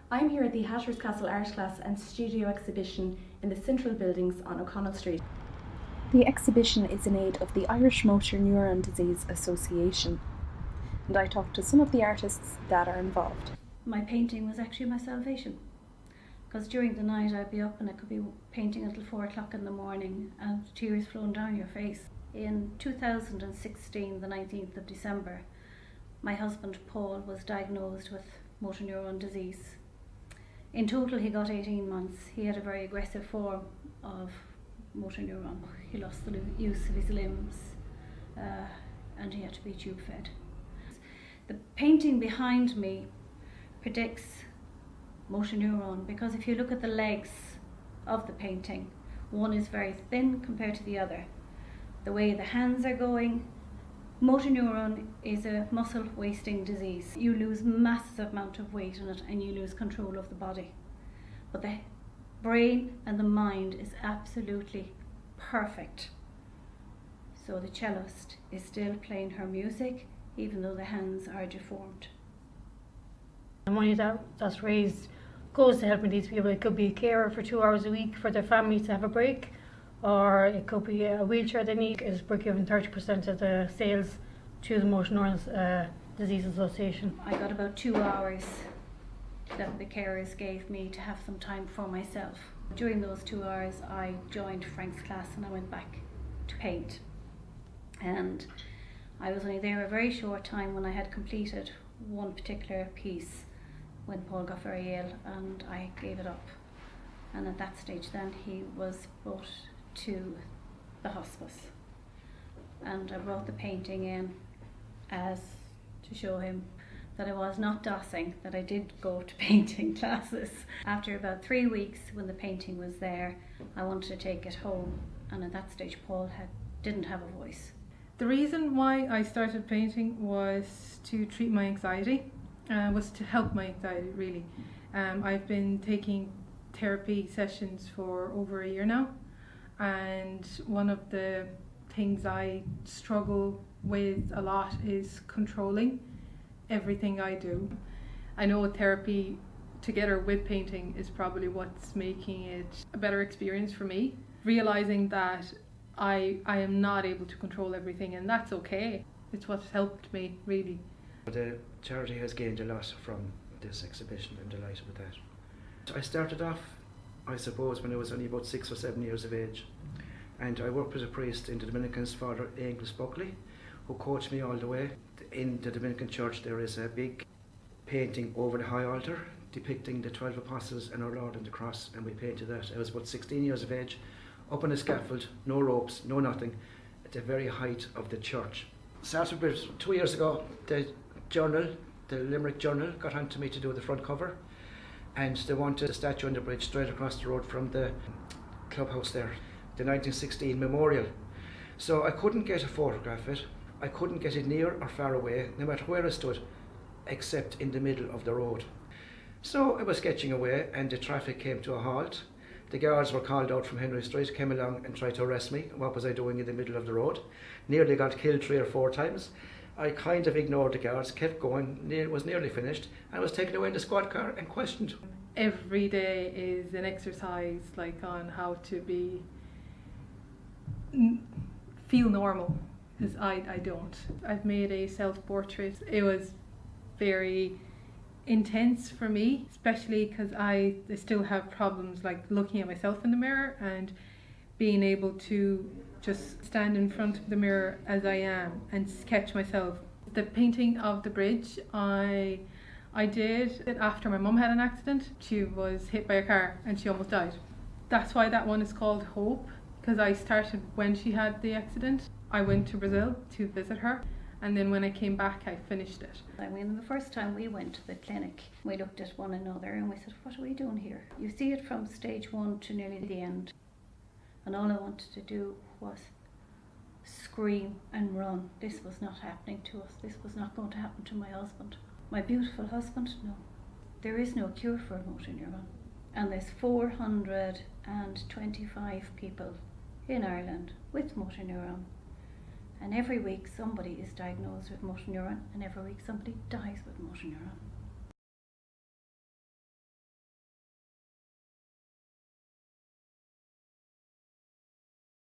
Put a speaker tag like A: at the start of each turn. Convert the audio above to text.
A: I'm here at the Hatter's Castle Art Class and Studio exhibition in the Central Buildings on O'Connell Street. The exhibition is in aid of the Irish Motor Neuron Disease Association, and I talked to some of the artists that are involved.
B: My painting was actually my salvation, because during the night I'd be up and I could be painting until 4 o'clock in the morning and tears flowing down your face. In 2016, the 19th of December, my husband Paul was diagnosed with motor neuron disease. In total he got 18 months. He had a very aggressive form of motor neuron. He lost the use of his limbs and he had to be tube fed. The painting behind me predicts motor neuron because if you look at the legs of the painting, one is very thin compared to the other. The way the hands are going, motor neuron is a muscle wasting disease. You lose massive amount of weight in it and you lose control of the body. But the brain and the mind is absolutely perfect. So the cellist is still playing her music even though the hands are deformed.
C: The money that's raised goes to helping these people. It could be a carer for 2 hours a week for their family to have a break, or it could be a wheelchair they need. We're giving 30% of the sales to the Motor Neuron Disease Association.
B: I got about 2 hours that the carers gave me to have some time for myself. During those 2 hours I joined Frank's class and I went back to paint. And I was only there a very short time when I had completed one particular piece when Paul got very ill and I gave it up. And at that stage then he was brought to the hospice and I brought the painting in as to show him that I was not dossing, that I did go to painting classes. After about 3 weeks when the painting was there, I wanted to take it home, and at that stage Paul didn't have a voice.
D: The reason why I started painting was to treat my anxiety, was to help my anxiety really. I've been taking therapy sessions for over a year now, and one of the things I struggle with a lot is controlling everything I do. I know therapy together with painting is probably what's making it a better experience for me, realizing that I am not able to control everything, and that's okay. It's what's helped me really.
E: The charity has gained a lot from this exhibition. I'm delighted with that. I started off, I suppose, when I was only about 6 or 7 years of age, and I worked with a priest in the Dominicans, Father Angus Buckley, who coached me all the way. In the Dominican church there is a big painting over the high altar depicting the 12 apostles and our Lord on the cross, and we painted that. I was about 16 years of age, up on a scaffold, no ropes, no nothing, at the very height of the church. Started with 2 years ago, the journal, the Limerick Journal, got onto me to do the front cover, and they wanted a statue on the bridge straight across the road from the clubhouse there, the 1916 memorial. So I couldn't get a photograph of it. I couldn't get it near or far away, no matter where I stood, except in the middle of the road. So I was sketching away and the traffic came to a halt. The guards were called out from Henry Street, came along and tried to arrest me. What was I doing in the middle of the road? Nearly got killed 3 or 4 times. I kind of ignored the guards, kept going, was nearly finished, and was taken away in the squad car and questioned.
D: Every day is an exercise on how to feel normal, because I don't. I've made a self-portrait. It was very intense for me, especially because I still have problems looking at myself in the mirror and being able to just stand in front of the mirror as I am and sketch myself. The painting of the bridge I did it after my mum had an accident. She was hit by a car and she almost died. That's why that one is called Hope, because I started when she had the accident. I went to Brazil to visit her, and then when I came back I finished it.
B: I mean, the first time we went to the clinic, we looked at one another and we said, what are we doing here? You see it from stage 1 to nearly the end. And all I wanted to do was scream and run. This was not happening to us. This was not going to happen to my husband. My beautiful husband, no. There is no cure for motor neuron. And there's 425 people in Ireland with motor neuron. And every week somebody is diagnosed with motor neuron, and every week somebody dies with motor neuron.